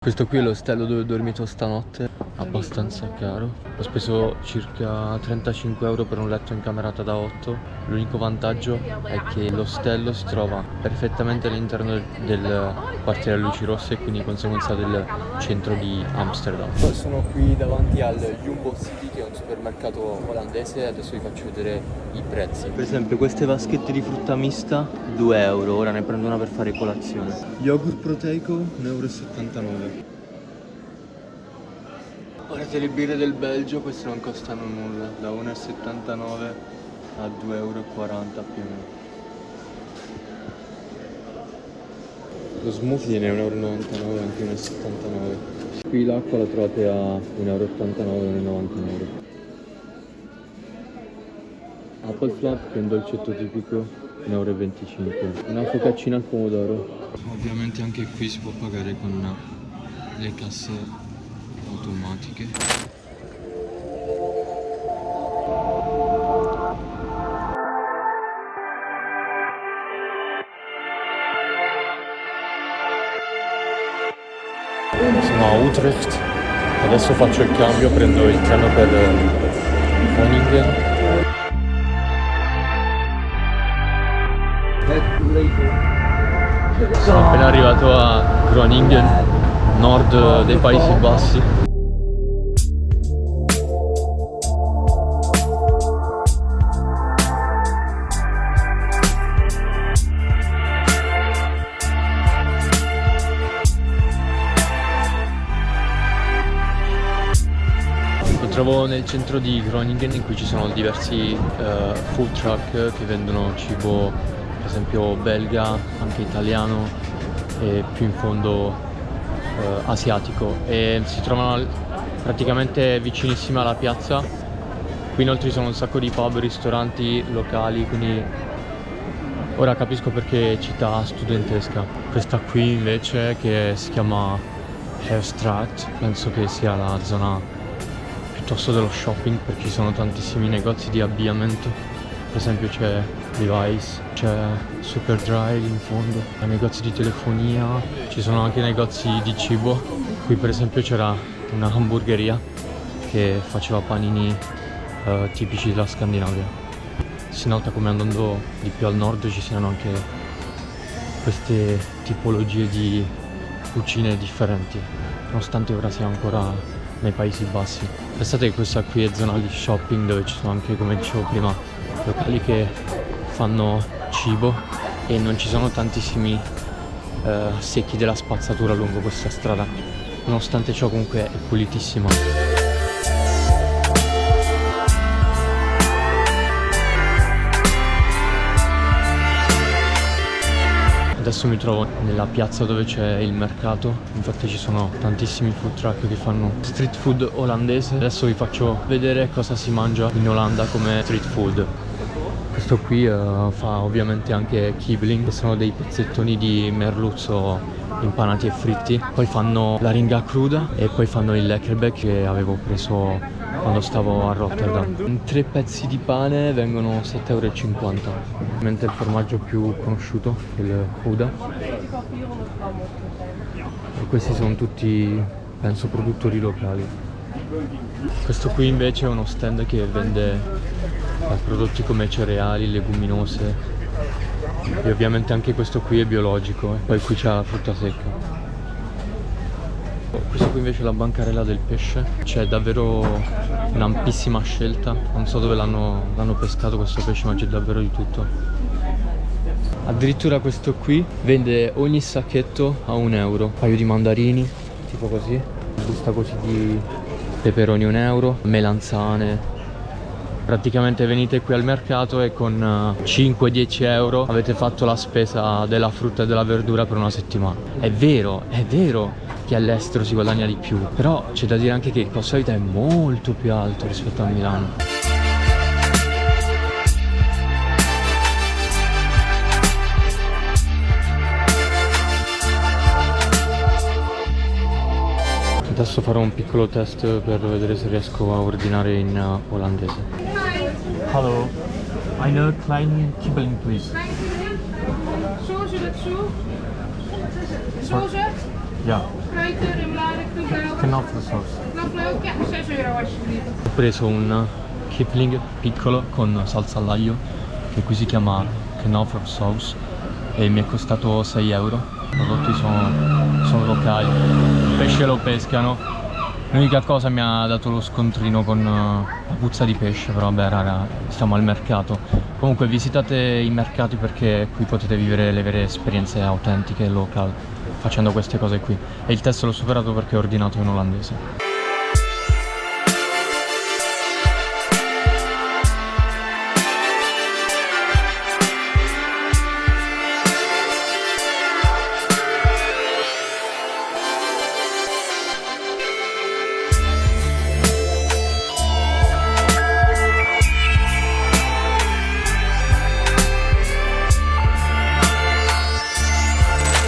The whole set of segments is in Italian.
Questo qui è l'ostello dove ho dormito stanotte, abbastanza caro. Ho speso circa 35 euro per un letto in camerata da 8. L'unico vantaggio è che l'ostello si trova perfettamente all'interno del quartiere Luci Rosse e quindi di conseguenza del centro di Amsterdam. Sono qui davanti al Jumbo City, che è un supermercato olandese, e adesso vi faccio vedere i prezzi. Per esempio queste vaschette di frutta mista 2 euro, ora ne prendo una per fare colazione. Yogurt proteico 1,79 euro. Ora le birre del Belgio, queste non costano nulla, da 1,79 a 2,40 euro più o meno. Lo smoothie ne è 1,99 euro, anche 1,79 euro. Qui l'acqua la trovate a 1,89 euro, 1,99 euro. Apple Flap, che è un dolcetto tipico, 1,25 euro. Una focaccina al pomodoro. Ovviamente anche qui si può pagare con le casse automatiche. Sono a Utrecht, adesso faccio il cambio, prendo il treno per Groningen. Sono appena arrivato a Groningen, nord dei Paesi Bassi. Mi trovo nel centro di Groningen, in cui ci sono diversi food truck che vendono cibo, per esempio belga, anche italiano e più in fondo asiatico, e si trovano praticamente vicinissime alla piazza. Qui inoltre ci sono un sacco di pub, ristoranti locali, quindi ora capisco perché è città studentesca. Questa qui invece, che si chiama Herstraat, penso che sia la zona piuttosto dello shopping, perché ci sono tantissimi negozi di abbigliamento. Per esempio c'è Levi's, c'è Superdry in fondo, negozi di telefonia, ci sono anche negozi di cibo. Qui per esempio c'era una hamburgeria che faceva panini tipici della Scandinavia. Si nota come andando di più al nord ci siano anche queste tipologie di cucine differenti, nonostante ora sia ancora nei Paesi Bassi. Pensate che questa qui è zona di shopping, dove ci sono anche, come dicevo prima, locali che fanno cibo, e non ci sono tantissimi secchi della spazzatura lungo questa strada. Nonostante ciò comunque è pulitissima. Adesso mi trovo nella piazza dove c'è il mercato, infatti ci sono tantissimi food truck che fanno street food olandese. Adesso vi faccio vedere cosa si mangia in Olanda come street food. Questo qui fa ovviamente anche kibbeling, che sono dei pezzettoni di merluzzo impanati e fritti. Poi fanno la ringa cruda e poi fanno il lekkerbek, che avevo preso quando stavo a Rotterdam. 3 pezzi di pane vengono 7,50 euro, mentre il formaggio più conosciuto è il Gouda. E questi sono tutti, penso, produttori locali. Questo qui invece è uno stand che vende prodotti come cereali, leguminose, e ovviamente anche questo qui è biologico. E poi qui c'è la frutta secca. Questo qui invece è la bancarella del pesce, c'è davvero un'ampissima scelta. Non so dove l'hanno pescato questo pesce, ma c'è davvero di tutto. Addirittura questo qui vende ogni sacchetto a 1 euro. Un paio di mandarini, tipo così, busta così di peperoni 1 euro, melanzane. Praticamente venite qui al mercato e con 5-10 euro avete fatto la spesa della frutta e della verdura per una settimana. È vero che all'estero si guadagna di più, però c'è da dire anche che il costo della vita è molto più alto rispetto a Milano. Adesso farò un piccolo test per vedere se riesco a ordinare in olandese. Hallo, eine kleine kibbeling please. Soße dazu? Soße? Ja. Kruiden, knoflook sauce. Ho Ho preso un Kipling piccolo con salsa all'aglio, che qui si chiama knoflook sauce, e mi è costato 6 euro. I prodotti sono locali, il pesce lo pescano. L'unica cosa mi ha dato lo scontrino con la puzza di pesce, però vabbè raga, stiamo al mercato. Comunque visitate i mercati perché qui potete vivere le vere esperienze autentiche local facendo queste cose qui. E il test l'ho superato perché ho ordinato in olandese.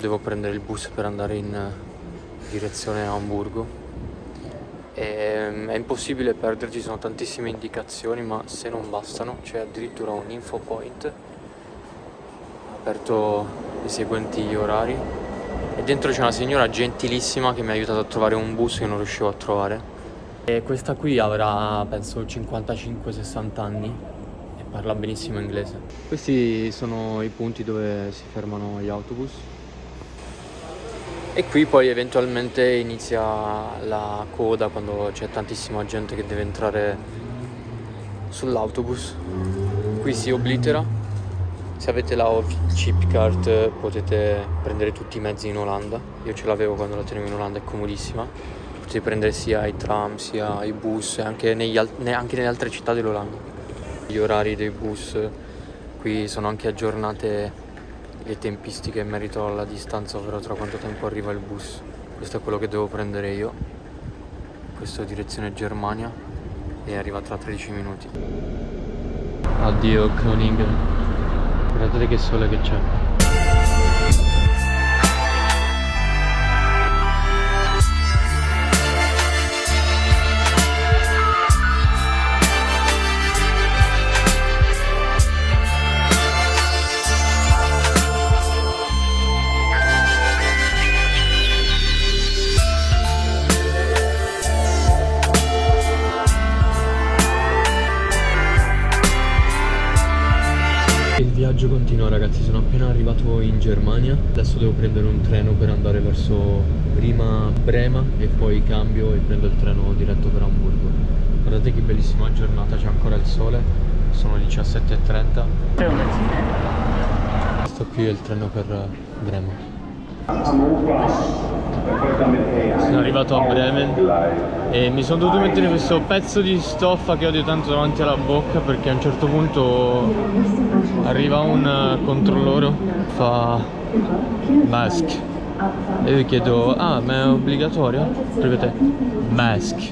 Devo prendere il bus per andare in direzione a Amburgo e è impossibile perderci, sono tantissime indicazioni, ma se non bastano c'è addirittura un info point aperto i seguenti orari e dentro c'è una signora gentilissima che mi ha aiutato a trovare un bus che non riuscivo a trovare, e questa qui avrà penso 55-60 anni e parla benissimo inglese. Questi sono i punti dove si fermano gli autobus. E qui poi eventualmente inizia la coda quando c'è tantissima gente che deve entrare sull'autobus. Qui si oblitera. Se avete la chip card potete prendere tutti i mezzi in Olanda. Io ce l'avevo quando la tenevo in Olanda, è comodissima. Potete prendere sia i tram sia i bus, anche nelle altre città dell'Olanda. Gli orari dei bus qui sono anche aggiornate, le tempistiche in merito alla distanza, ovvero tra quanto tempo arriva il bus. Questo è quello che devo prendere io. Questo è direzione Germania e arriva tra 13 minuti. Addio Groningen. Guardate che sole che c'è. Il viaggio continua ragazzi, sono appena arrivato in Germania, adesso devo prendere un treno per andare verso prima Brema e poi cambio e prendo il treno diretto per Amburgo. Guardate che bellissima giornata, c'è ancora il sole, sono le 17:30. Questo qui è il treno per Brema. Sono arrivato a Bremen e mi sono dovuto mettere questo pezzo di stoffa che odio tanto davanti alla bocca, perché a un certo punto arriva un controllore, fa mask e io chiedo ma è obbligatorio? Ripete mask,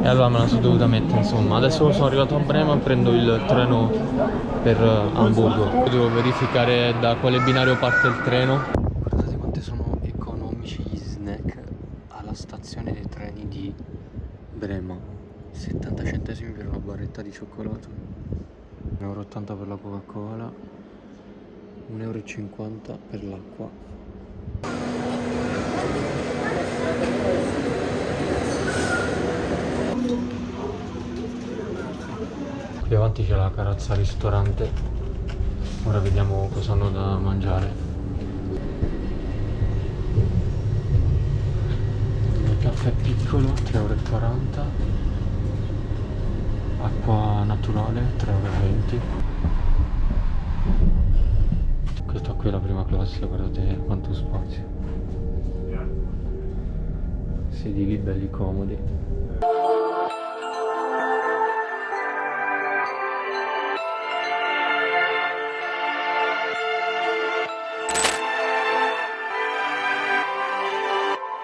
e allora me la sono dovuta mettere. Insomma adesso sono arrivato a Brema, prendo il treno per Amburgo. Devo verificare da quale binario parte il treno. Guardate quante sono economici gli snack alla stazione dei treni di Brema. 70 centesimi per una barretta di cioccolato, 1,80 € per la Coca-Cola, 1,50 € per l'acqua. Qui avanti c'è la carrozza ristorante, ora vediamo cosa hanno da mangiare. Il caffè piccolo 3,40 €, acqua naturale 3,20 €. Questa qui è la prima classe, guardate quanto spazio, sedili belli comodi.